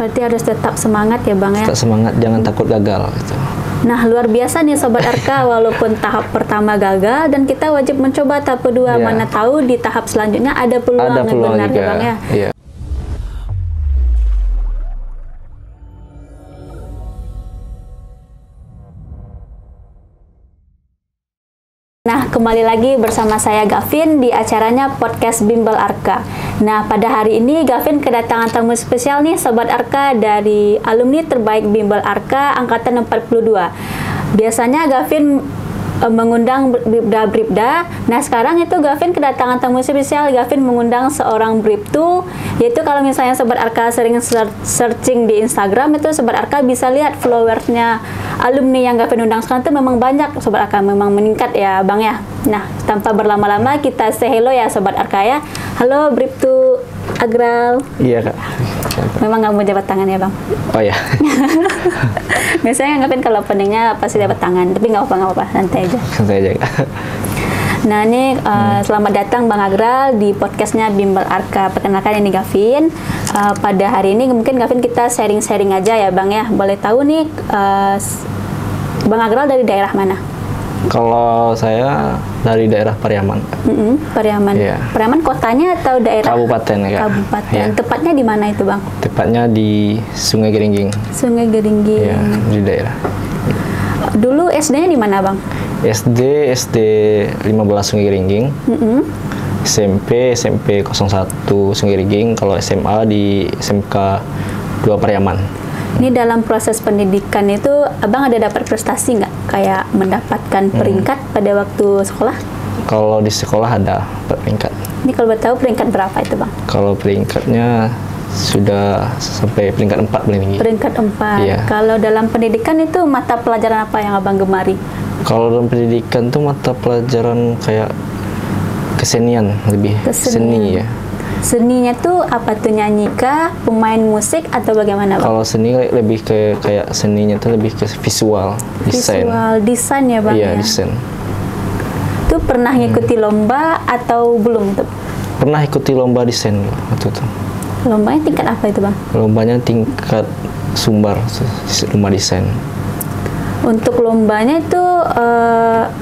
Berarti harus tetap semangat ya Bang ya? Tetap semangat, jangan takut gagal gitu. Nah, luar biasa nih Sobat Arka, walaupun tahap pertama gagal dan kita wajib mencoba tahap kedua. Mana tahu di tahap selanjutnya ada peluang yang benar ya Bang ya. Nah, kembali lagi bersama saya Gavin di acaranya Podcast Bimbel Arka. Nah, pada hari ini Gavin kedatangan tamu spesial nih Sobat Arka dari alumni terbaik Bimbel Arka Angkatan 42. Biasanya Gavin mengundang bribda. Nah, sekarang itu Gavin kedatangan tamu spesial. Gavin mengundang seorang bribtu, yaitu kalau misalnya Sobat Arka sering searching di Instagram, itu Sobat Arka bisa lihat followersnya alumni yang Gavin undang sekarang itu memang banyak. Sobat Arka memang meningkat ya Bang ya. Nah, tanpa berlama-lama kita say hello ya Sobat Arka ya. Halo bribtu Agral. Iya Kak. Memang nggak mau jabat tangan ya Bang? Oh ya. Biasanya Gavin kalau openingnya pasti jabat tangan, tapi nggak apa-apa, santai aja. Santai aja Kak. Nah ini selamat datang Bang Agral di podcastnya Bimbel Arka. Perkenalkan ini Gavin. Pada hari ini mungkin Gavin kita sharing-sharing aja ya Bang ya. Boleh tahu nih Bang Agral dari daerah mana? Kalau saya dari daerah Pariaman. Pariaman. Iya. Pariaman kotanya atau daerah? Kabupaten ya Kak. Kabupaten. Iya. Tepatnya di mana itu Bang? Tepatnya di Sungai Geringging. Sungai Geringging. Iya, di daerah. Dulu SD-nya di mana Bang? SD 15 Sungai Geringging. SMP 01 Sungai Geringging. Kalau SMA di SMK 2 Pariaman. Ini dalam proses pendidikan itu Abang ada dapat prestasi nggak? Kayak mendapatkan peringkat pada waktu sekolah? Kalau di sekolah ada peringkat. Ini kalau tahu peringkat berapa itu Bang? Kalau peringkatnya sudah sampai peringkat 4 paling tinggi. Peringkat 4. Iya. Kalau dalam pendidikan itu mata pelajaran apa yang Abang gemari? Kalau dalam pendidikan tuh mata pelajaran kayak kesenian, lebih seni ya. Seninya tuh apa tuh, nyanyi kah, pemain musik atau bagaimana Bang? Kalau seni lebih ke kayak seninya tuh lebih ke visual, desain. Visual, desain ya Bang? Iya, ya? desain. Itu pernah ngikuti lomba atau belum tuh? Pernah ikuti lomba desain waktu itu. Lombanya tingkat apa itu Bang? Lombanya tingkat Sumbar, lomba desain. Untuk lombanya itu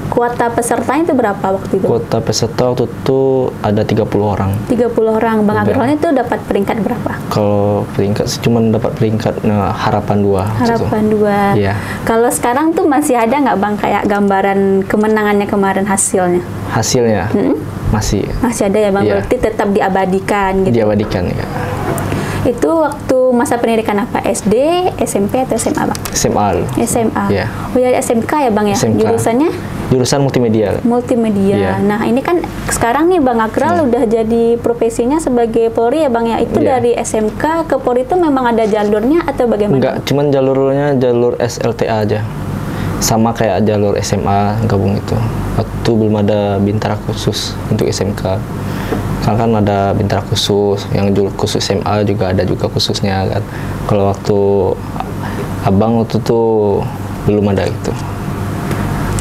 kuota pesertanya itu berapa waktu itu? Kuota peserta waktu itu ada 30 orang. 30 orang. Bang Agralnya itu dapat peringkat berapa? Kalau peringkat sih cuma dapat peringkat harapan 2. Harapan 2. Iya. Kalau sekarang tuh masih ada nggak Bang kayak gambaran kemenangannya kemarin hasilnya? Hasilnya? Masih. Masih ada ya Bang? Iya. Berarti tetap diabadikan gitu? Diabadikan ya. Itu waktu masa pendidikan apa? SD, SMP, atau SMA Bang? SMA. SMA. Iya. Oh ya SMK ya Bang ya? SMK. Jurusannya? Jurusan multimedia. Multimedia. Iya. Nah ini kan sekarang nih Bang Agral udah jadi profesinya sebagai Polri ya Bang ya? Itu dari SMK ke Polri itu memang ada jalurnya atau bagaimana? Enggak, cuman jalurnya jalur SLTA aja. Sama kayak jalur SMA gabung itu. Waktu belum ada bintara khusus untuk SMK. Kan ada bintara khusus, yang khusus SMA juga ada juga khususnya kan. Kalau waktu Abang waktu itu belum ada gitu.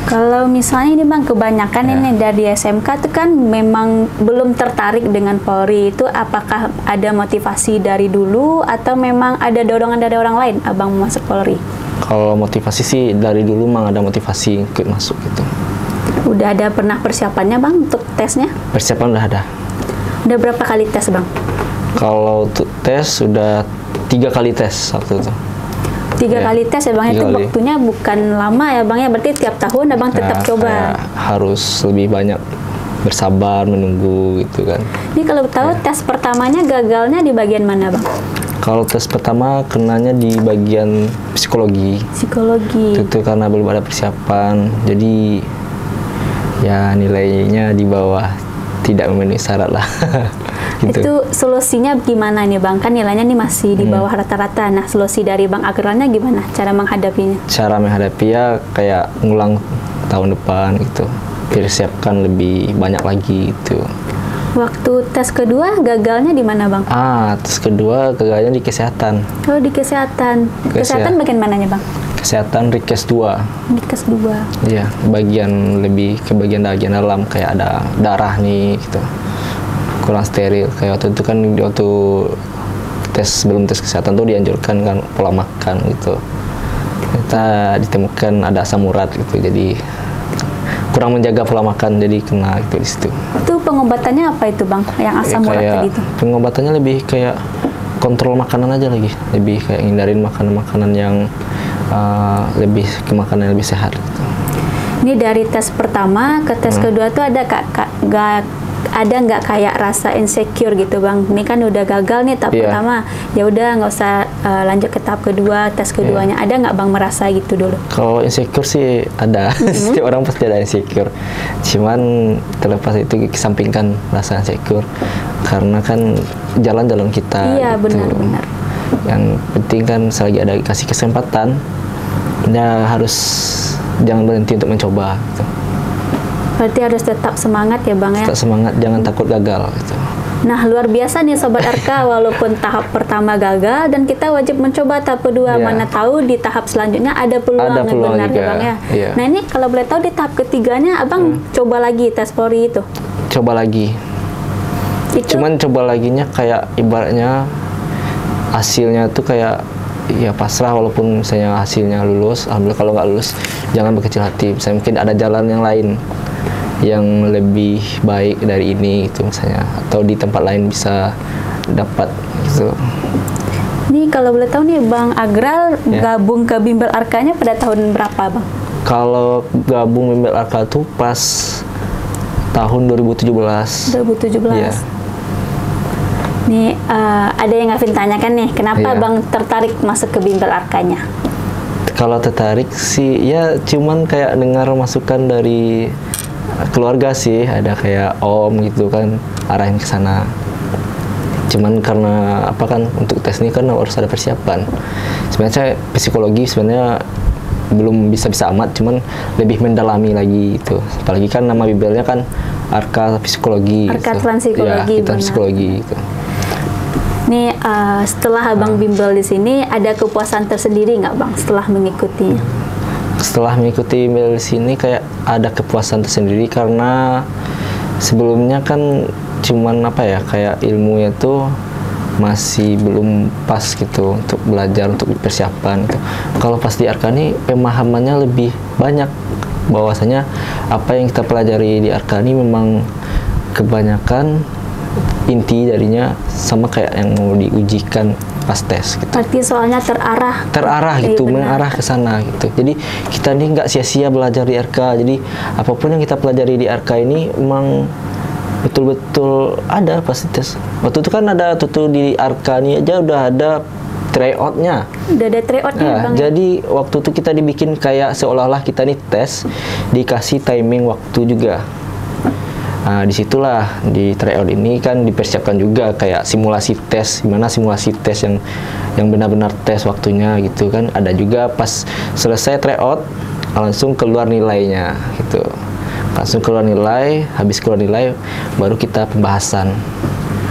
Kalau misalnya ini Bang, kebanyakan ini dari SMK itu kan memang belum tertarik dengan Polri. Itu apakah ada motivasi dari dulu atau memang ada dorongan dari orang lain Abang masuk Polri? Kalau motivasi sih dari dulu memang ada motivasi ikut masuk gitu. Udah ada pernah persiapannya Bang untuk tesnya? Persiapan udah ada. Udah berapa kali tes Bang? Kalau untuk tes sudah 3 kali tes waktu itu. 3 kali tes ya Bang, itu waktunya bukan lama ya Bang ya, berarti tiap tahun Abang tetap coba. Harus lebih banyak bersabar menunggu gitu kan. Ini kalau tahu tes pertamanya gagalnya di bagian mana Bang? Kalau tes pertama kenanya di bagian psikologi. Psikologi. Itu karena belum ada persiapan, jadi ya nilainya di bawah, tidak memenuhi syarat lah. Gitu. Itu solusinya gimana nih Bang? Kan nilainya nih masih di bawah rata-rata. Nah, solusi dari Bang Agralnya gimana cara menghadapinya? Cara menghadapi ya kayak ngulang tahun depan gitu. Persiapkan lebih banyak lagi gitu. Waktu tes kedua gagalnya di mana Bang? Tes kedua gagalnya di kesehatan. Oh, di kesehatan. Kesehatan bagian mananya Bang? Kesehatan Rikes 2. Rikes 2. Iya, bagian lebih ke bagian dalam kayak ada darah nih gitu. Kurang steril kayak waktu itu kan waktu kita sebelum tes kesehatan tuh dianjurkan kan pola makan gitu. Kita ditemukan ada asam urat gitu, jadi kurang menjaga pola makan, jadi kena gitu di situ. Itu pengobatannya apa itu Bang? Yang asam urat Kayak tadi itu? pengobatannya lebih kayak kontrol makanan aja lagi, lebih kayak hindarin makanan-makanan yang lebih ke makanan yang lebih sehat gitu. Ini dari tes pertama ke tes kedua tuh ada nggak kayak rasa insecure gitu Bang? Ini kan udah gagal nih tahap pertama, ya udah nggak usah lanjut ke tahap kedua, tes keduanya. Ada nggak Bang merasa gitu dulu? Kalau insecure sih ada, setiap orang pasti ada insecure. Cuman terlepas itu kesampingkan rasa insecure, karena kan jalan-jalan kita. Iya gitu. benar-benar. Yang penting kan selagi ada kasih kesempatan, ya harus jangan berhenti untuk mencoba. Gitu. Berarti harus tetap semangat ya Bang ya? Tetap semangat, jangan takut gagal. Gitu. Nah luar biasa nih Sobat Arka, walaupun tahap pertama gagal dan kita wajib mencoba tahap kedua. Mana tahu di tahap selanjutnya ada peluang yang benar juga. Ya Bang ya? Iya. Nah ini kalau boleh tahu di tahap ketiganya Abang coba lagi tes Polri itu? Coba lagi. Cuman coba laginya kayak ibaratnya hasilnya tuh kayak ya pasrah, walaupun misalnya hasilnya lulus, alhamdulillah. Kalau nggak lulus jangan berkecil hati, misalnya mungkin ada jalan yang lain yang lebih baik dari ini gitu misalnya, atau di tempat lain bisa dapat gitu. Ini kalau boleh tahu nih Bang Agral gabung ke Bimbel Arkanya pada tahun berapa Bang? Kalau gabung Bimbel Arka tuh pas tahun 2017. 2017. Ya. Nih ada yang Gavin tanyakan nih, kenapa Bang tertarik masuk ke Bimbel Arkanya? Kalau tertarik sih ya cuman kayak dengar masukan dari keluarga sih, ada kayak om gitu kan arahin ke sana. Cuman karena apa kan untuk tes ini kan harus ada persiapan. Sebenarnya saya psikologi sebenarnya belum bisa amat, cuman lebih mendalami lagi itu. Apalagi kan nama bimbelnya kan Arka Psikologi. Arka gitu. Psikologi. Ya, kita psikologi gitu. Nih setelah Abang bimbel di sini ada kepuasan tersendiri nggak Bang setelah mengikutinya? Setelah mengikuti bimbel di sini kayak ada kepuasan tersendiri, karena sebelumnya kan cuman apa ya kayak ilmunya tuh masih belum pas gitu untuk belajar, untuk persiapan gitu. Kalau pas di Arka ini pemahamannya lebih banyak, bahwasanya apa yang kita pelajari di Arka ini memang kebanyakan inti darinya sama kayak yang mau diujikan pas tes gitu. Berarti soalnya terarah gitu, benar. mengarah ke sana gitu. Jadi kita ini nggak sia-sia belajar di Arka. Jadi apapun yang kita pelajari di Arka ini memang betul-betul ada pasti tes. Waktu itu kan ada di Arka ini aja udah ada tryoutnya. Udah ada tryoutnya Bang. Jadi waktu itu kita dibikin kayak seolah-olah kita nih tes, dikasih timing waktu juga. Nah, disitulah di tryout ini kan dipersiapkan juga kayak simulasi tes, gimana simulasi tes yang benar-benar tes waktunya gitu kan. Ada juga pas selesai tryout langsung keluar nilainya gitu. Langsung keluar nilai, habis keluar nilai baru kita pembahasan.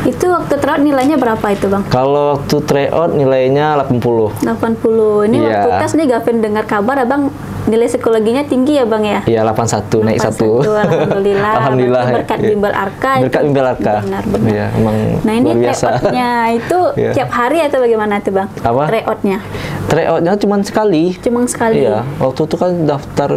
Itu waktu tryout nilainya berapa itu Bang? Kalau waktu tryout nilainya 80. 80. Ini waktu tes nih Gavin dengar kabar Abang nilai psikologinya tinggi ya Bang ya? Iya 81, naik 1. Alhamdulillah. Alhamdulillah. Berkat Bimbel Arka. Berkat Bimbel Arka. Benar-benar. Iya, emang nah ini luar biasa. tryoutnya itu tiap hari atau bagaimana tuh Bang? Apa? Tryoutnya? Tryoutnya cuma sekali. Cuma sekali? Iya, waktu itu kan daftar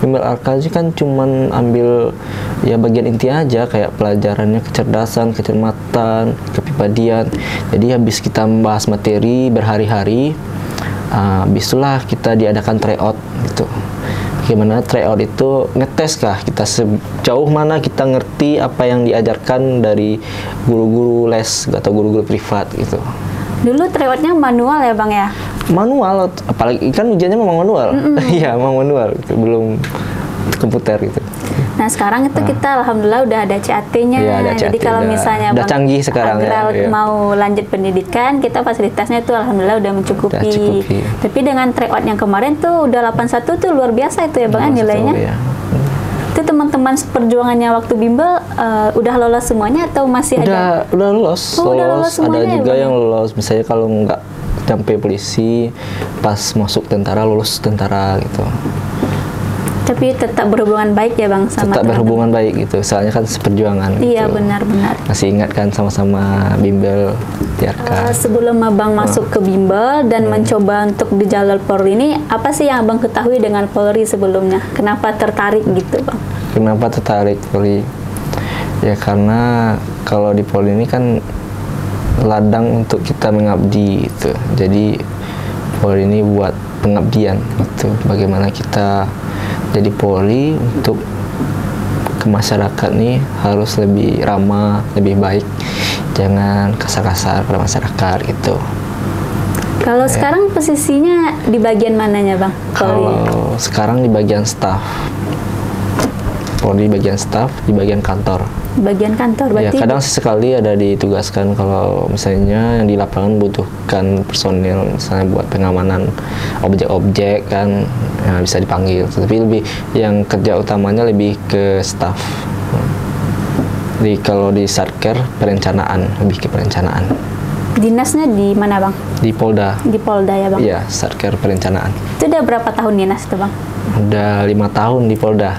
Bimbel Arka sih kan cuman ambil ya bagian inti aja kayak pelajarannya kecerdasan, kecermatan, kepribadian. Jadi habis kita membahas materi berhari-hari, habis itulah kita diadakan tryout gitu. Gimana tryout itu ngetes kah kita sejauh mana kita ngerti apa yang diajarkan dari guru-guru les atau guru-guru privat gitu. Dulu tryoutnya manual ya Bang ya? Manual, apalagi kan ujiannya memang manual. Iya, memang manual gitu. Belum komputer gitu. Nah sekarang itu kita alhamdulillah udah ada CAT-nya. Ya, ada Jadi CAT, kalau misalnya udah canggih sekarang Agral ya. mau lanjut pendidikan, kita fasilitasnya itu alhamdulillah udah mencukupi. Udah cukupi. Tapi dengan tryout yang kemarin tuh udah 81 tuh luar biasa itu ya Bang nilainya. Ya. Itu teman-teman perjuangannya waktu bimbel udah lolos semuanya atau masih ada? Udah lolos. Oh, udah lolos ada semuanya juga ya, yang lolos. Misalnya kalau nggak sampai polisi, pas masuk tentara lulus tentara gitu. Tapi tetap berhubungan baik ya Bang sama tetap teman-teman. berhubungan baik gitu, soalnya kan seperjuangan Iya gitu. benar-benar. Masih ingat kan sama-sama bimbel di Arka. Sebelum Abang masuk ke bimbel dan mencoba untuk di jalur Polri ini, apa sih yang Abang ketahui dengan Polri sebelumnya? Kenapa tertarik gitu Bang? Kenapa tertarik Polri? Ya karena kalau di Polri ini kan ladang untuk kita mengabdi gitu. Jadi Polri ini buat pengabdian gitu. Bagaimana kita jadi Polri untuk ke masyarakat nih harus lebih ramah, lebih baik. Jangan kasar-kasar pada masyarakat gitu. Kalau sekarang posisinya di bagian mananya Bang? Polri? Kalau sekarang di bagian staff. Polri di bagian staff, di bagian kantor. Bagian kantor Ya, berarti? kadang sesekali ada ditugaskan kalau misalnya yang di lapangan butuhkan personil misalnya buat pengamanan objek-objek kan ya, bisa dipanggil. Tapi lebih yang kerja utamanya lebih ke staff. Kalau di Satker perencanaan, lebih ke perencanaan. Dinasnya di mana Bang? Di Polda. Di Polda ya Bang? Iya, Satker perencanaan. Itu udah berapa tahun dinas itu Bang? Udah 5 tahun di Polda.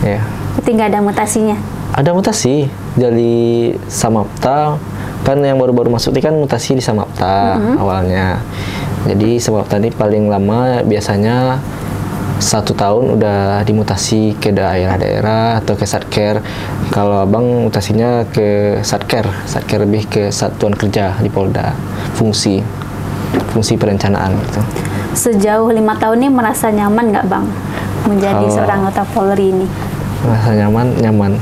Ya. Berarti nggak ada mutasinya? Ada mutasi dari Samapta, kan yang baru-baru masuk ini kan mutasi di Samapta awalnya. Jadi Samapta ini paling lama biasanya 1 tahun udah dimutasi ke daerah-daerah atau ke Satker. Kalau Abang mutasinya ke Satker lebih ke satuan kerja di Polda, fungsi perencanaan gitu. Sejauh 5 tahun ini merasa nyaman nggak Bang menjadi seorang anggota Polri ini? Merasa nyaman.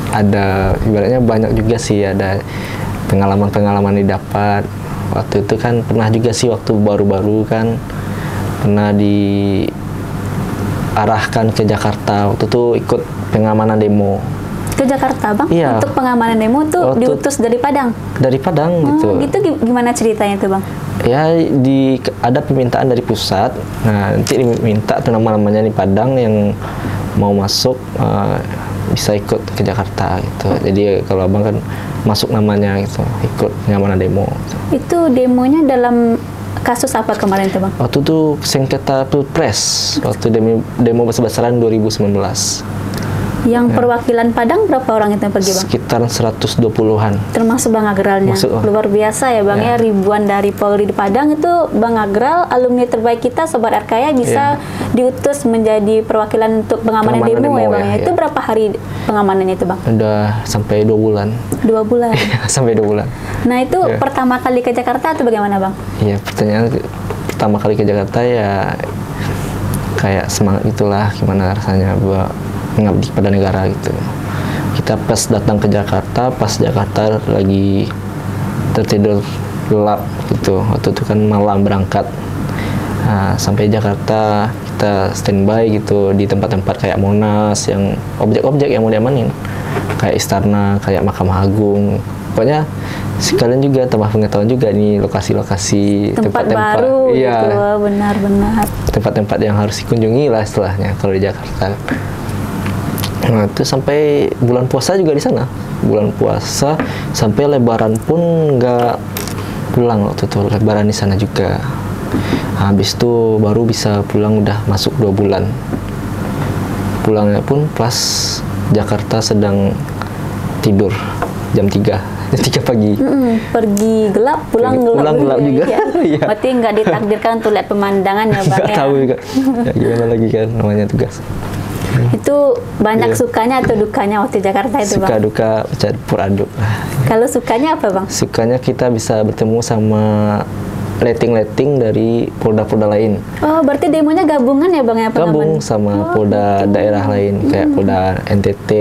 Ada ibaratnya banyak juga sih, ada pengalaman didapat. Waktu itu kan pernah juga sih waktu baru-baru kan pernah diarahkan ke Jakarta. Waktu itu ikut pengamanan demo. Ke Jakarta Bang? Iya. Untuk pengamanan demo tuh diutus dari Padang? Dari Padang gitu. Gitu gimana ceritanya tuh Bang? Ya ada permintaan dari pusat. Nah nanti diminta tuh nama-namanya di Padang yang mau masuk bisa ikut ke Jakarta gitu. Jadi kalau Abang kan masuk namanya gitu, ikut pengamanan demo gitu. Itu demonya dalam kasus apa kemarin tuh Bang? Waktu itu sengketa Pilpres, waktu demo besar-besaran 2019. Yang perwakilan Padang berapa orang itu yang pergi Bang? Sekitar 120-an. Termasuk Bang Agralnya. Luar biasa ya Bang ya, ribuan dari Polri di Padang itu Bang Agral, alumni terbaik kita Sobat Arkaya bisa diutus menjadi perwakilan untuk pengamanan demo ya Bang ya. Itu berapa hari pengamanannya itu Bang? Udah sampai 2 bulan. 2 bulan? Sampai 2 bulan. Nah itu pertama kali ke Jakarta atau bagaimana Bang? Iya, pertanyaan pertama kali ke Jakarta ya kayak semangat itulah, gimana rasanya buat mengabdi pada negara gitu. Kita pas datang ke Jakarta, pas Jakarta lagi tertidur gelap gitu. Waktu itu kan malam berangkat. Nah, sampai Jakarta kita standby gitu di tempat-tempat kayak Monas yang objek-objek yang mau diamanin. Kayak Istana, kayak Mahkamah Agung. Pokoknya sekalian juga tambah pengetahuan juga nih lokasi-lokasi tempat baru iya, gitu, benar-benar. Tempat-tempat yang harus dikunjungi lah istilahnya kalau di Jakarta. Nah, itu sampai bulan puasa juga di sana. Bulan puasa sampai Lebaran pun nggak pulang waktu itu. Lebaran di sana juga. Habis itu baru bisa pulang udah masuk 2 bulan. Pulangnya pun pas Jakarta sedang tidur jam 3 pagi. Pergi gelap, pulang gelap juga. Ya. Berarti nggak ditakdirkan untuk lihat pemandangan ya Bang Nggak ya? tahu juga. Ya, gimana lagi kan namanya tugas. Itu banyak sukanya atau dukanya waktu Jakarta itu Bang? Suka duka campur aduk lah. Kalau sukanya apa Bang? Sukanya kita bisa bertemu sama letting dari polda-polda lain. Oh, berarti demonya gabungan ya Bang ya pengaman? Gabung sama polda daerah lain kayak Polda NTT,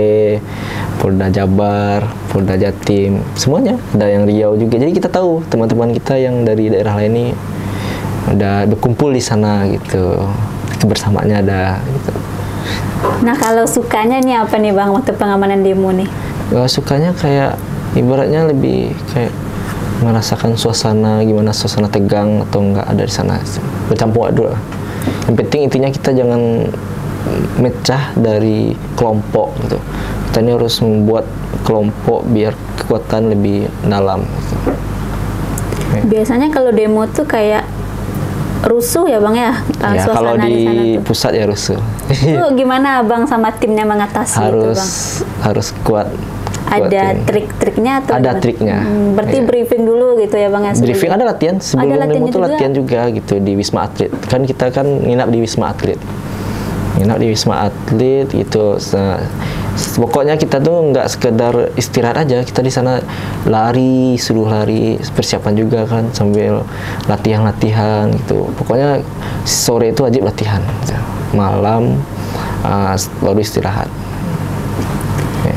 Polda Jabar, Polda Jatim, semuanya. Ada yang Riau juga. Jadi kita tahu teman-teman kita yang dari daerah lain ini udah berkumpul di sana gitu. Kebersamaannya ada gitu. Nah, kalau sukanya nih apa nih Bang waktu pengamanan demo nih? Sukanya kayak ibaratnya lebih kayak merasakan suasana, gimana suasana tegang atau enggak ada di sana, bercampur aduk lah. Yang penting intinya kita jangan mecah dari kelompok gitu. Kita ini harus membuat kelompok biar kekuatan lebih dalam gitu. Biasanya kalau demo tuh kayak rusuh ya Bang ya, Ya, kalau suasana di sana di tuh. pusat ya rusuh. Itu gimana Abang sama timnya mengatasi itu Bang? Harus kuat. Ada kuatin. trik-triknya atau Ada gimana? triknya. Berarti Iya. briefing dulu gitu ya Bang ya? Briefing ada latihan sebelum latihannya demo tuh juga? latihan juga gitu di Wisma Atlet. Kan kita kan nginap di Wisma Atlet. Nginap di Wisma Atlet gitu. Pokoknya kita tuh nggak sekedar istirahat aja, kita di sana lari, suruh lari, persiapan juga kan sambil latihan gitu. Pokoknya sore itu wajib latihan, gitu. Malam baru istirahat.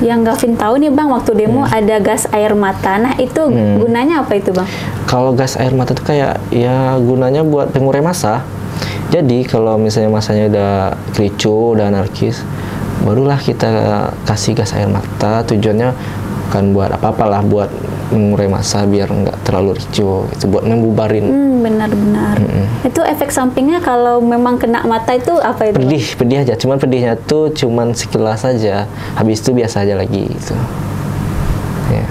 Yang Gavin tahu nih Bang, waktu demo ada gas air mata. Nah itu gunanya apa itu Bang? Kalau gas air mata itu kayak ya gunanya buat pengurai massa. Jadi kalau misalnya masanya udah kericu, udah anarkis, barulah kita kasih gas air mata. Tujuannya bukan buat apa-apalah, buat mengurai massa biar nggak terlalu ricu. Itu buat membubarin. Benar-benar. Itu efek sampingnya kalau memang kena mata itu apa itu? Pedih aja. Cuman pedihnya tuh cuman sekilas saja. Habis itu biasa aja lagi gitu. Ya.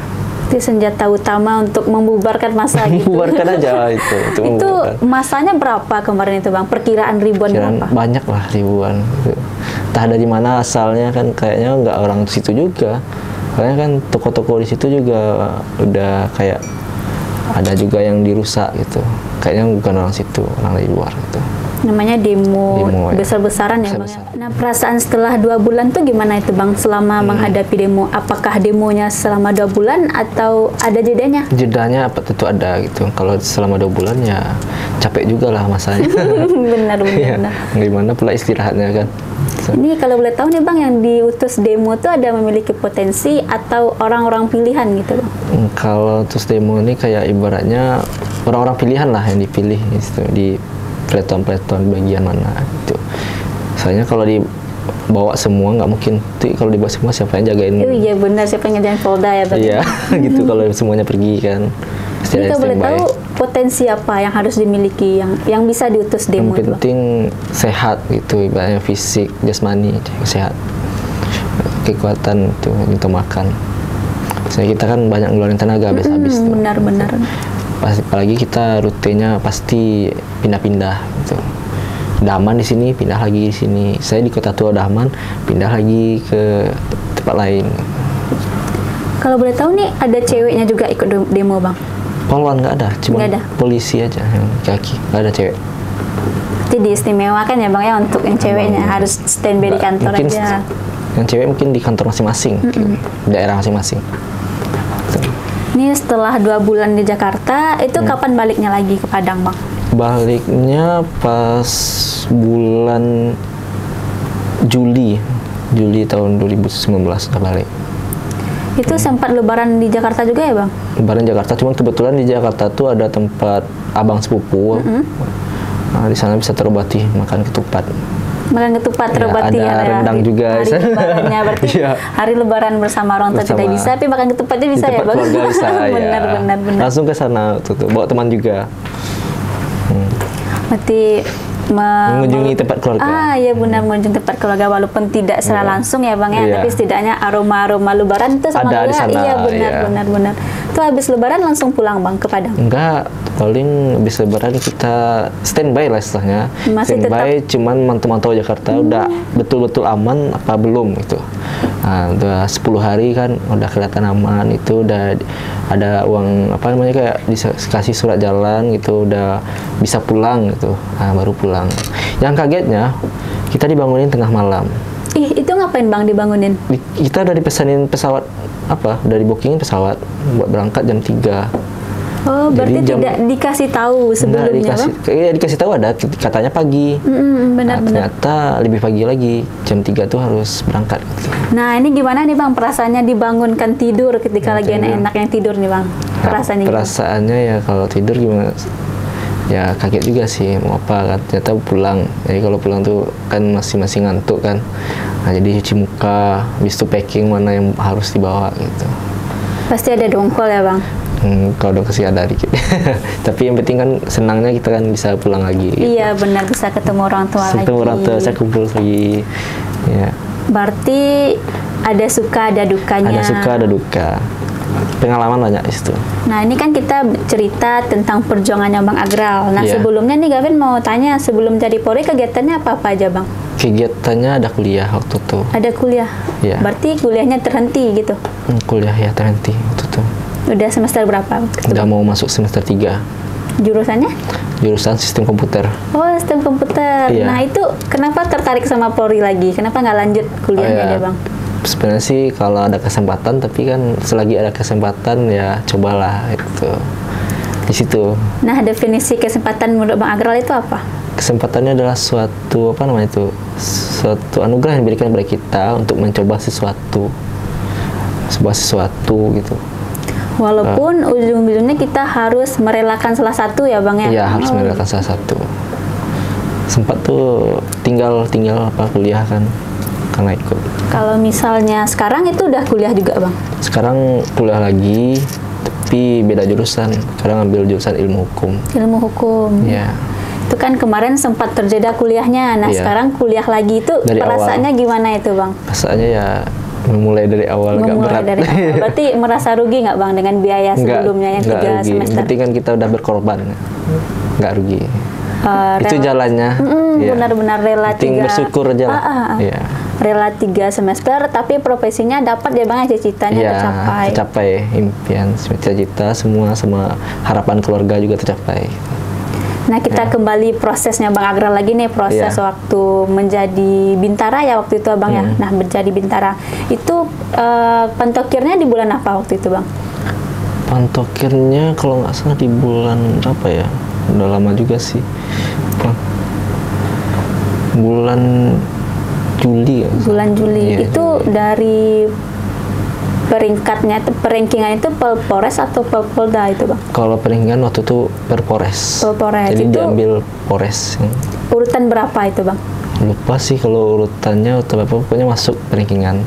Itu senjata utama untuk membubarkan massa gitu. Membubarkan aja itu. Itu membubarkan. masanya berapa kemarin itu Bang? Perkiraan ribuan berapa? Banyak lah, ribuan gitu. Entah dari mana asalnya, kan kayaknya nggak orang situ juga. Karena kan toko-toko di situ juga udah kayak ada juga yang dirusak gitu. Kayaknya bukan orang situ, orang dari luar gitu. Namanya demo ya. besar-besaran ya Bang. Besar-besaran. Nah perasaan setelah 2 bulan tuh gimana itu Bang selama menghadapi demo? Apakah demonya selama 2 bulan atau ada jedanya? Jedanya apa tentu ada gitu. Kalau selama 2 bulan ya capek juga lah masanya. Benar. Ya, gimana pula istirahatnya kan. Ini kalau boleh tahu nih Bang, yang diutus demo tuh ada memiliki potensi atau orang-orang pilihan gitu Bang? Kalau terus demo ini kayak ibaratnya orang-orang pilihan lah yang dipilih gitu, di peleton-peleton bagian mana gitu. Soalnya kalau dibawa semua nggak mungkin. Kalau dibawa semua siapa yang jagain? Oh iya benar, siapa yang ngejagain Polda ya Bang? Iya gitu. Kalau semuanya pergi kan. Jadi kalau boleh tahu potensi apa yang harus dimiliki yang bisa diutus demo yang itu Bang? penting sehat gitu, ibaratnya fisik, jasmani sehat. Kekuatan itu untuk makan. Soalnya kita kan banyak ngeluarin tenaga habis-habis tuh. Benar. Apalagi kita rutenya pasti pindah-pindah gitu. Daman di sini, pindah lagi di sini. Saya di Kota Tua Daman, pindah lagi ke tempat lain. Kalau boleh tahu nih, ada ceweknya juga ikut demo Bang? Polwan nggak ada, cuma Nggak ada. polisi aja yang kaki, nggak ada cewek. Jadi diistimewakan ya Bang ya untuk yang ceweknya harus standby di kantor Mungkin aja. yang cewek mungkin di kantor masing-masing, daerah masing-masing. Ini setelah 2 bulan di Jakarta, itu kapan baliknya lagi ke Padang Bang? Baliknya pas bulan Juli tahun 2019 udah balik. Itu sempat lebaran di Jakarta juga ya Bang? Lebaran Jakarta, cuma kebetulan di Jakarta tuh ada tempat abang sepupu. Nah, di sana bisa terobati makan ketupat. Makan ketupat Ya, terobati ada rendang juga. Hari lebarannya berarti Iya. hari lebaran bersama orang tua tidak Bersama. bisa, tapi makan ketupatnya bisa Di ya tempat Bang? keluarga bisa benar. ya. Langsung ke sana tuh, bawa teman juga. Berarti Mengunjungi tempat keluarga. iya benar, mengunjungi tempat keluarga walaupun tidak secara langsung ya Bang ya, Iya. tapi setidaknya aroma-aroma lebaran itu sama Ada di keluarga. sana, Iya iya. benar. Itu habis lebaran langsung pulang Bang ke Padang? Enggak, paling habis lebaran kita standby lah istilahnya. Masih Standby cuman mantau-mantau Jakarta udah betul-betul aman apa belum gitu. Nah, udah 10 hari kan udah kelihatan aman, itu udah ada uang apa namanya kayak dikasih surat jalan gitu, udah bisa pulang gitu. Nah, baru pulang. Yang kagetnya kita dibangunin tengah malam. Itu ngapain Bang dibangunin? Kita udah dipesanin pesawat udah di-bookingin pesawat buat berangkat jam 3. Oh, berarti Jadi tidak dikasih tahu sebelumnya Bang? Dikasih tahu ada, katanya pagi. Benar. Ternyata lebih pagi lagi, jam 3 tuh harus berangkat gitu. Nah, ini gimana nih Bang perasaannya dibangunkan tidur ketika lagi enak-enaknya tidur nih Bang? Perasaannya gimana? Perasaannya ya kalau tidur gimana? Ya kaget juga sih, mau apa kan, ternyata pulang. Jadi kalau pulang tuh kan masing-masing ngantuk kan. Nah, jadi cuci muka, habis itu packing mana yang harus dibawa gitu. Pasti ada dongkol ya Bang? Kalau dong kasih ada dikit. Tapi yang penting kan senangnya kita kan bisa pulang lagi gitu. Iya benar, bisa ketemu orang tua lagi. Ketemu orang tua, saya kumpul lagi. Ya. Berarti ada suka ada dukanya. Ada suka ada duka. pengalaman banyak di situ. Nah, ini kan kita cerita tentang perjuangannya Bang Agral. Nah, Iya. sebelumnya nih Gavin mau tanya, sebelum jadi Polri kegiatannya apa aja Bang? Kegiatannya ada kuliah waktu itu. Ada kuliah? Iya. Berarti kuliahnya terhenti gitu? Kuliah ya terhenti waktu itu. Udah semester berapa waktu itu? Udah mau masuk semester 3. Jurusannya? Jurusan sistem komputer. Oh, sistem komputer. Iya. Nah, itu kenapa tertarik sama Polri lagi? Kenapa nggak lanjut kuliahnya Oh, deh ya. Bang? Sebenarnya sih kalau ada kesempatan, tapi kan selagi ada kesempatan ya cobalah itu. Di situ Nah, definisi kesempatan menurut Bang Agral itu apa? kesempatannya adalah suatu apa namanya itu? Suatu anugerah yang diberikan kepada kita untuk mencoba sesuatu. Sebuah sesuatu gitu. Walaupun ujung-ujungnya kita harus merelakan salah satu ya Bang ya? Iya, harus Oh, merelakan salah satu. Sempat tuh tinggal apa kuliah kan karena ikut. Kalau misalnya sekarang itu udah kuliah juga Bang? Sekarang kuliah lagi tapi beda jurusan. Sekarang ambil jurusan ilmu hukum. Ilmu hukum. Ya. Itu kan kemarin sempat terjeda kuliahnya. Nah, Iya. sekarang kuliah lagi itu Dari perasaannya gimana itu Bang? Rasanya ya memulai dari awal agak Memulai berat. dari awal. Berarti merasa rugi nggak Bang dengan biaya sebelumnya yang 3 rugi. semester? Penting kan kita udah berkorban. Nggak rugi. Itu Rela- jalannya. Iya. Benar-benar rela Penting 3 bersyukur aja lah. Iya. Rela 3 semester tapi profesinya dapat ya Bang, cita-citanya Iya, tercapai. tercapai impian, cita-cita semua sama harapan keluarga juga tercapai. Nah, kita kembali prosesnya Bang Agral lagi nih, proses Iya. waktu menjadi bintara ya waktu itu Bang ya. Nah, menjadi bintara itu pentokirnya di bulan apa waktu itu Bang? Pantokirnya kalau nggak salah di bulan apa ya? Udah lama juga sih. Apa? Bulan Juli ya. Bulan Juli. Iya, Itu Juli. dari peringkatnya, perankingan itu Polres atau Polda itu Bang? Kalau peringkat waktu itu per Polres. Per Polres. Jadi Itu diambil Polres. urutan berapa itu Bang? Lupa sih kalau urutannya atau apa, pokoknya masuk peringkingan.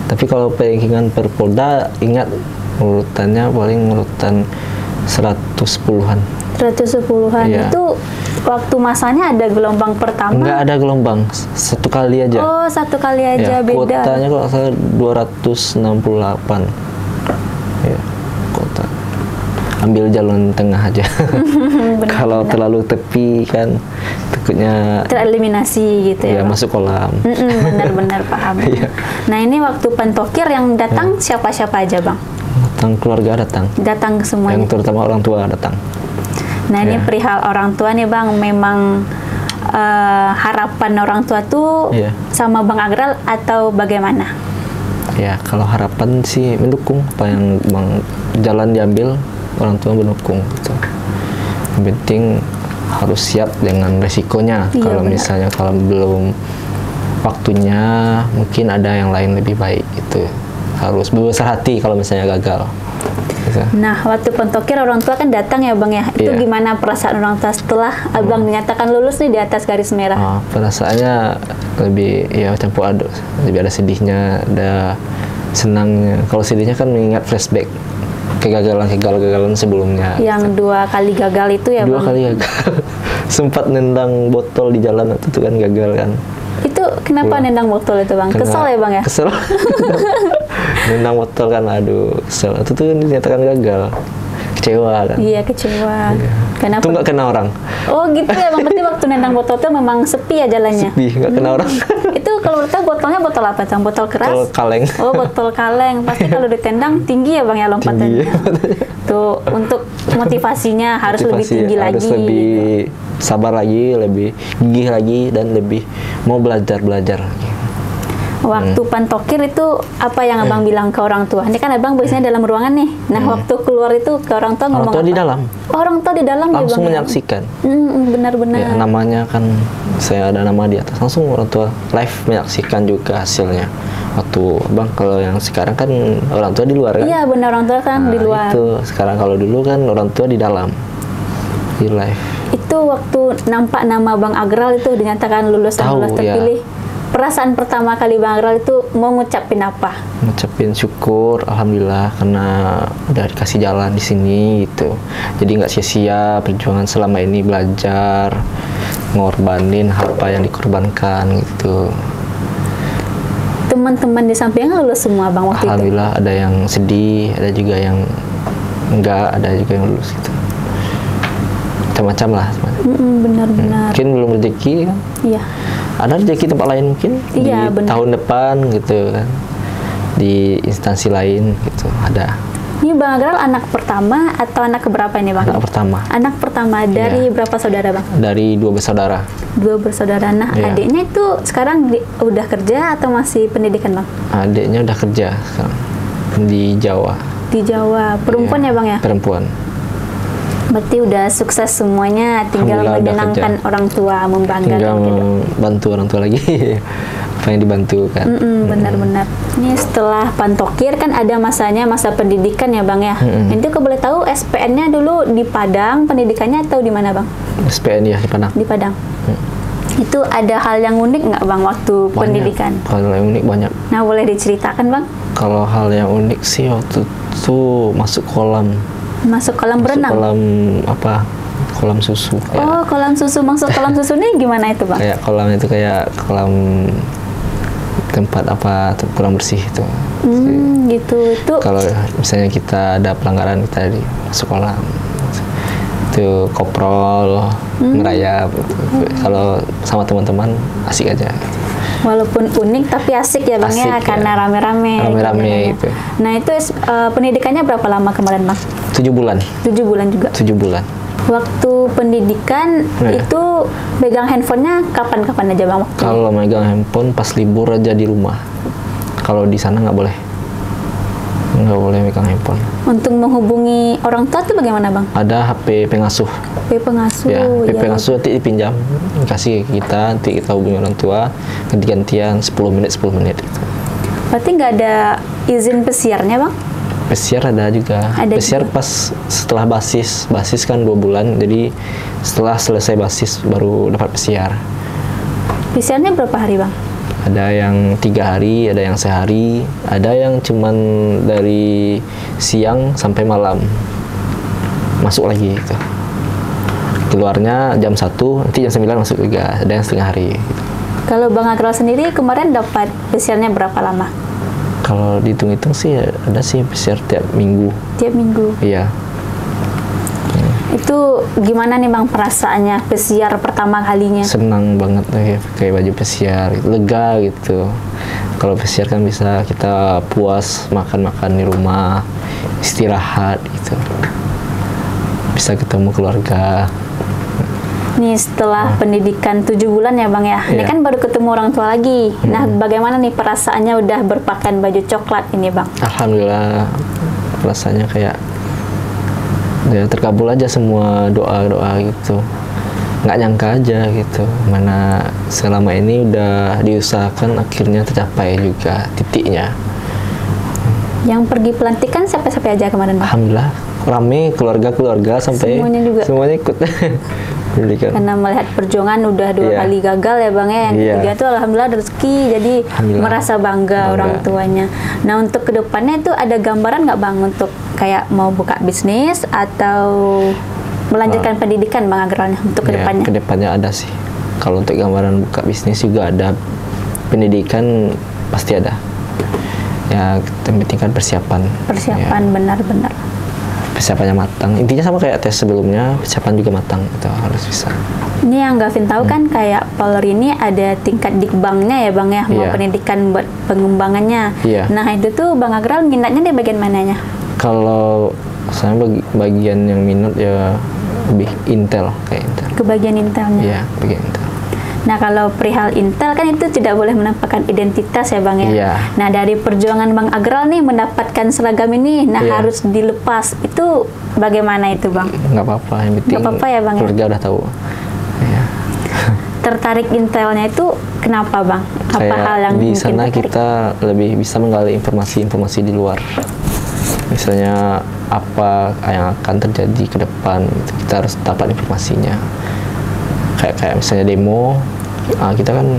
Tapi kalau peringkingan per Polda, ingat urutannya paling urutan 110-an. 110-an. Iya. Itu waktu masanya ada gelombang pertama? Enggak ada gelombang, satu kali aja. Oh, satu kali aja Ya, beda. kuotanya kalau nggak salah 268. Ya, kuota. Ambil jalan tengah aja. Kalau terlalu tepi kan takutnya Tereliminasi gitu ya. ya Bang? masuk kolam. Benar-benar paham. Iya. Nah, ini waktu pentokir yang datang siapa-siapa aja Bang? Datang keluarga datang. Datang semuanya. Yang terutama orang tua datang. Nah, ini Ya. perihal orang tua nih Bang, memang harapan orang tua tuh Iya. sama Bang Agral atau bagaimana? Ya, kalau harapan sih mendukung apa yang jalan diambil, orang tua mendukung gitu. Yang penting harus siap dengan resikonya. Iya, Kalau benar. misalnya kalau belum waktunya, mungkin ada yang lain lebih baik gitu. Harus berbesar hati kalau misalnya gagal. Gitu. Nah, waktu pentokir orang tua kan datang ya Bang ya. Itu Iya. gimana perasaan orang tua setelah Abang dinyatakan lulus nih di atas garis merah? Perasaannya lebih ya campur aduk. Lebih ada sedihnya, ada senangnya. Kalau sedihnya kan mengingat flashback kegagalan sebelumnya. Yang 2 kali gagal itu ya 2 Bang? kali gagal. Sempat nendang botol di jalan itu tuh kan gagal kan. Itu kenapa Iya. nendang botol itu Bang? Karena- Kesel ya Bang ya? Kesel. Nendang botol kan, aduh kesel. Itu tuh dinyatakan gagal. Kecewa kan. Iya, kecewa. Kenapa? Itu nggak kena orang. Oh gitu ya Bang, berarti waktu nendang botol itu memang sepi ya jalannya? Sepi, nggak kena orang. Itu kalau menurut saya botolnya botol apa Bang? Botol keras? Botol kaleng. Oh, botol kaleng. Pasti kalau ditendang tinggi ya Bang ya lompatannya? Tinggi. Tuh, untuk motivasinya harus lebih Motivasi tinggi harus lagi. lebih sabar lagi, lebih gigih lagi, dan lebih mau belajar. Waktu pentokir itu apa yang Abang bilang ke orang tua? Ini kan Abang biasanya dalam ruangan nih. Nah, waktu keluar itu ke orang tua Orang ngomong tua apa? di dalam. Oh, orang tua di dalam ya Langsung Bang? menyaksikan. Benar-benar. Ya, namanya kan saya ada nama di atas, langsung orang tua live menyaksikan juga hasilnya. Waktu Bang, kalau yang sekarang kan orang tua di luar kan? Iya, benar, orang tua kan di Nah, luar. Itu sekarang kalau dulu kan orang tua di dalam, di live. Itu waktu nampak nama Bang Agral itu dinyatakan lulus dan Tahu, lulus ya. terpilih. Perasaan pertama kali Bang Agral itu mau ngucapin apa? Ngucapin syukur, alhamdulillah karena udah dikasih jalan di sini gitu. Jadi nggak sia-sia perjuangan selama ini belajar, ngorbanin apa yang dikorbankan gitu. Itu teman-teman di samping lulus semua bang waktu itu? Alhamdulillah, ada yang sedih, ada juga yang enggak, ada juga yang lulus gitu. Macam-macam lah. Benar-benar. Mungkin belum rezeki kan? Iya. Ada rezeki tempat lain mungkin Iya, di benar. tahun depan gitu kan, di instansi lain gitu ada. Ini Bang Agral anak pertama atau anak keberapa ini bang? Anak pertama. Anak pertama dari berapa saudara bang? Dari 2 bersaudara. 2 bersaudara. Nah Iya. adiknya itu sekarang udah kerja atau masih pendidikan bang? Adiknya udah kerja sekarang di Jawa. Di Jawa. Perempuan Iya, ya bang ya? Perempuan. Berarti udah sukses semuanya, tinggal Alhamdulillah udah menyenangkan kerja. orang tua, membanggakan Tinggal gitu. bantu orang tua lagi. Apa yang dibantu kan. Benar-benar. Ini setelah Pantokir kan ada masanya masa pendidikan ya bang ya. Itu boleh tahu SPN-nya dulu di Padang pendidikannya atau di mana bang? SPN ya di Padang. Di Padang. Itu ada hal yang unik nggak bang waktu pendidikan? Kalau yang unik banyak. Nah boleh diceritakan bang? Kalau hal yang unik sih waktu itu masuk kolam. Masuk kolam berenang? Kolam apa? Kolam susu. Oh kolam susu. Maksud kolam susu ini gimana itu bang? Kayak kolam itu kayak kolam tempat apa kurang bersih itu. Gitu. Itu Kalau misalnya kita ada pelanggaran kita di masuk kolam. Itu koprol, ngerayap. Kalau sama teman-teman asik aja. walaupun unik tapi asik ya bang ya, Asik, karena ya. rame-rame. Rame-rame gitu. Nah itu pendidikannya berapa lama kemarin bang? 7 bulan. 7 bulan juga. 7 bulan. Waktu pendidikan Iya. itu pegang handphonenya kapan-kapan aja bang? Waktu Kalau megang handphone pas libur aja di rumah. Kalau di sana nggak boleh. Nggak boleh megang handphone. untuk menghubungi orang tua tuh bagaimana bang? Ada HP pengasuh. HP pengasuh. Ya, HP ya. pengasuh nanti dipinjam, dikasih ke kita, nanti kita hubungi orang tua, ganti-gantian 10 menit gitu. Berarti nggak ada izin pesiarnya bang? Pesiar ada juga. Ada Pesiar juga. pas setelah basis kan 2 bulan, jadi setelah selesai basis baru dapat pesiar. Pesiarnya berapa hari bang? Ada yang 3 hari, ada yang sehari, ada yang cuman dari siang sampai malam masuk lagi gitu. Keluarnya jam 1, nanti jam 9 masuk juga, ada yang setengah hari gitu. Kalau bang Agral sendiri kemarin dapat pesiarnya berapa lama? Kalau dihitung-hitung sih ada sih pesiar tiap minggu. Tiap minggu. Iya. Itu gimana nih bang perasaannya pesiar pertama kalinya? Senang banget ya, pakai baju pesiar, lega gitu. Kalau pesiar kan bisa kita puas makan-makan di rumah, istirahat gitu. Bisa ketemu keluarga. Nih setelah pendidikan 7 bulan ya bang ya, ini Iya. kan baru ketemu orang tua lagi. Nah bagaimana nih perasaannya udah berpakaian baju coklat ini bang? Alhamdulillah rasanya kayak ya terkabul aja semua doa-doa gitu. Nggak nyangka aja gitu, mana selama ini udah diusahakan akhirnya tercapai juga titiknya. Yang pergi pelantikan siapa-siapa aja kemarin bang? Alhamdulillah rame keluarga sampai Semuanya juga? semuanya ikut pendidikan. Karena melihat perjuangan udah 2 Iya. kali gagal ya bang ya, yang Iya. ketiga tuh alhamdulillah rezeki, jadi Alhamdulillah. merasa bangga orang tuanya. Nah untuk kedepannya itu ada gambaran nggak bang untuk kayak mau buka bisnis atau melanjutkan pendidikan bang Agralnya untuk Ya, kedepannya? kedepannya ada sih. Kalau untuk gambaran buka bisnis juga ada, pendidikan pasti ada. Ya kita penting kan persiapan. Persiapan Ya, benar-benar. persiapannya matang. Intinya sama kayak tes sebelumnya, persiapan juga matang. Itu harus bisa. Ini yang Gavin tahu kan kayak Polri ini ada tingkat dikbangnya ya bang ya, mau Iya. pendidikan buat pengembangannya. Iya. Nah itu tuh bang Agral minatnya di bagian mananya? Kalau saya bagian yang minat ya lebih Intel, kayak Intel. Ke bagian intelnya. Iya, bagian Intel. Nah kalau perihal Intel kan itu tidak boleh menampakkan identitas ya bang ya. Iya. Nah dari perjuangan bang Agral nih mendapatkan seragam ini, nah Iya. harus dilepas itu bagaimana itu bang? Nggak apa-apa, yang penting Nggak apa-apa ya, Bang, ya? keluarga udah tahu. Ya. Tertarik Intelnya itu kenapa bang? Apa Kayak hal yang di mungkin sana tertarik? kita lebih bisa menggali informasi-informasi di luar. Misalnya apa yang akan terjadi ke depan, gitu. Kita harus dapat informasinya. Kayak misalnya demo, kita kan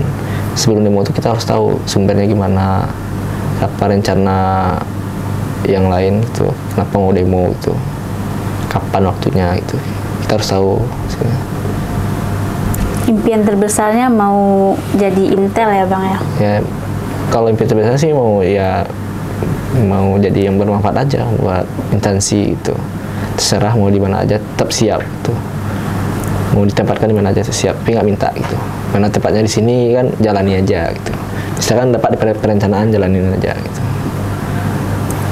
sebelum demo itu kita harus tahu sumbernya gimana, apa rencana yang lain gitu, kenapa mau demo gitu, kapan waktunya gitu. Kita harus tahu. Impian terbesarnya mau jadi Intel ya bang ya? Ya Kalau impian terbesar sih mau jadi yang bermanfaat aja buat instansi gitu. Terserah mau di mana aja, tetap siap tuh. Mau ditempatkan di mana aja siap, tapi nggak minta gitu. Mana tepatnya di sini kan jalani aja gitu. Misalkan dapat di perencanaan jalanin aja gitu.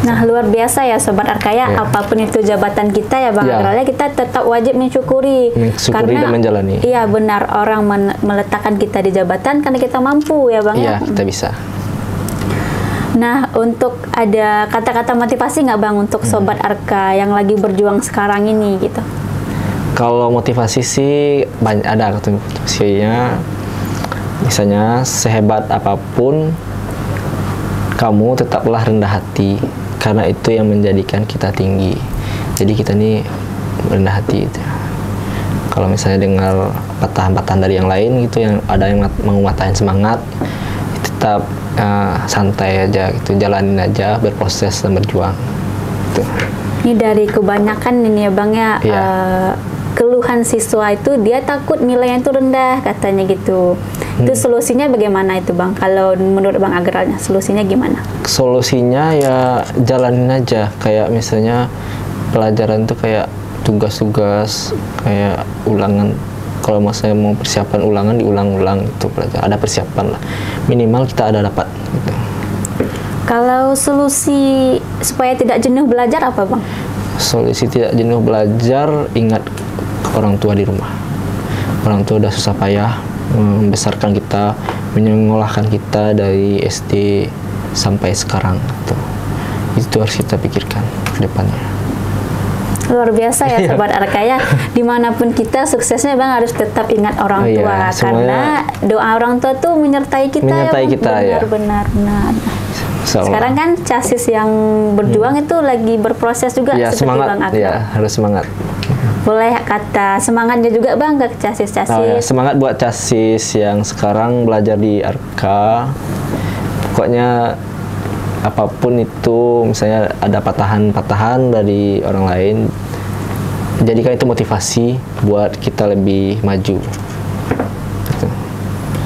Nah, luar biasa ya Sobat Arka ya, apapun itu jabatan kita ya Bang Agral, kita tetap wajib mensyukuri dan menjalani. Iya benar, orang meletakkan kita di jabatan karena kita mampu ya Bang ya. Iya, kita bisa. Nah, untuk ada kata-kata motivasi nggak Bang untuk Sobat Arka yang lagi berjuang sekarang ini gitu? Kalau motivasi sih banyak, ada motivasinya. Misalnya sehebat apapun kamu tetaplah rendah hati, karena itu yang menjadikan kita tinggi. Jadi kita nih rendah hati gitu. Kalau misalnya dengar patahan-patahan dari yang lain gitu, yang ada yang mau matahin semangat, tetap santai aja gitu, jalanin aja, berproses dan berjuang gitu. Ini dari kebanyakan ini ya Bang ya, keluhan siswa itu dia takut nilainya itu rendah katanya gitu. Itu solusinya bagaimana itu Bang? Kalau menurut Bang Agralnya solusinya gimana? Solusinya ya jalanin aja, kayak misalnya pelajaran tuh kayak tugas-tugas, kayak ulangan. Kalau saya mau persiapan ulangan, diulang-ulang itu pelajaran, ada persiapan lah. Minimal kita ada dapat gitu. Kalau solusi supaya tidak jenuh belajar apa Bang? Solusi tidak jenuh belajar, ingat orang tua di rumah. Orang tua udah susah payah membesarkan kita, menyekolahkan kita dari SD sampai sekarang gitu. Itu harus kita pikirkan ke depannya. Luar biasa ya Sobat Arka ya, dimanapun kita suksesnya Bang harus tetap ingat orang tua, karena doa orang tua tuh menyertai kita, benar-benar. Sekarang kan chassis yang berjuang itu lagi berproses juga seperti semangat, Bang Agral. Harus semangat. Boleh kata semangatnya juga Bang ke chassis-chassis. Semangat buat chassis yang sekarang belajar di Arka. Pokoknya apapun itu, misalnya ada patahan-patahan dari orang lain, jadikan itu motivasi buat kita lebih maju. Gitu.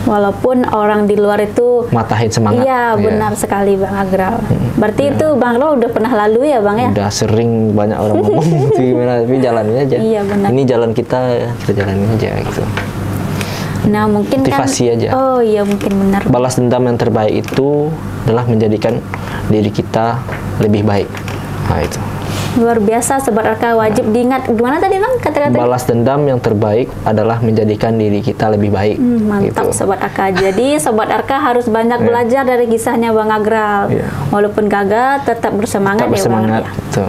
Walaupun orang di luar itu matahin semangat. Iya, benar sekali Bang Agral. Berarti itu Bang Agral udah pernah lalu ya Bang ya? Udah sering banyak orang ngomong gimana, tapi jalanin aja. Iya, benar. Ini jalan kita jalanin aja gitu. Nah, mungkin motivasi kan, aja. Oh iya, mungkin benar. Balas dendam yang terbaik itu adalah menjadikan diri kita lebih baik. Nah, itu. Luar biasa Sobat Arka, wajib diingat. Gimana tadi Bang kata-kata? Balas dendam yang terbaik adalah menjadikan diri kita lebih baik. Mantap gitu. Sobat Arka. Jadi Sobat Arka harus banyak belajar dari kisahnya Bang Agral. Walaupun gagal tetap bersemangat, ya Bang. Gitu.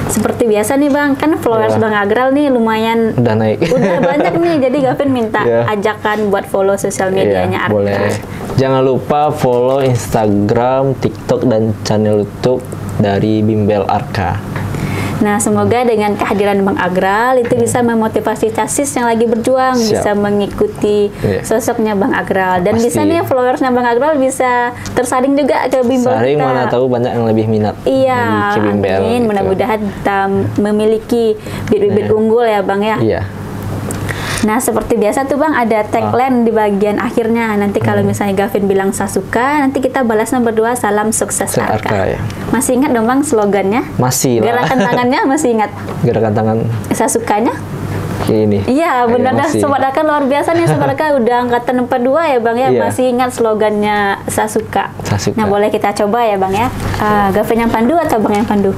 Seperti biasa nih Bang, kan followers Bang Agral nih lumayan udah naik. Udah banyak nih, jadi Gavin minta ajakan buat follow sosial medianya Arka. Boleh. Jangan lupa follow Instagram, TikTok, dan channel YouTube dari Bimbel Arka. Nah, semoga dengan kehadiran Bang Agral itu bisa memotivasi chassis yang lagi berjuang, bisa mengikuti sosoknya Bang Agral, dan bisa nih followersnya Bang Agral bisa tersaring juga ke Bimbel kita. Mana tahu banyak yang lebih minat. Iya, amin. Mudah-mudahan kita memiliki bibit-bibit unggul ya Bang ya. Iya. Nah, seperti biasa tuh Bang, ada tagline di bagian akhirnya. Nanti kalau misalnya Gavin bilang Sasuka, nanti kita balasnya berdua, salam sukses Arka. Masih ingat dong Bang slogannya? Masih lah. Gerakan tangannya masih ingat? Gerakan tangan Sasukanya? Ini. Iya, benar dah. Sobat Arka luar biasa nih, Sobat Arka udah angkatan 42 ya Bang ya, masih ingat slogannya Sasuka. Nah, boleh kita coba ya Bang ya. Gavin yang pandu atau Bang yang pandu?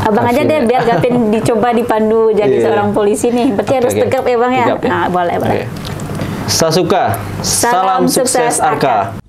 Abang aja deh, biar Gavin dicoba dipandu jadi seorang polisi nih. Berarti harus tegap ya Bang ya? Nah, boleh. Sasuka, salam sukses Arka.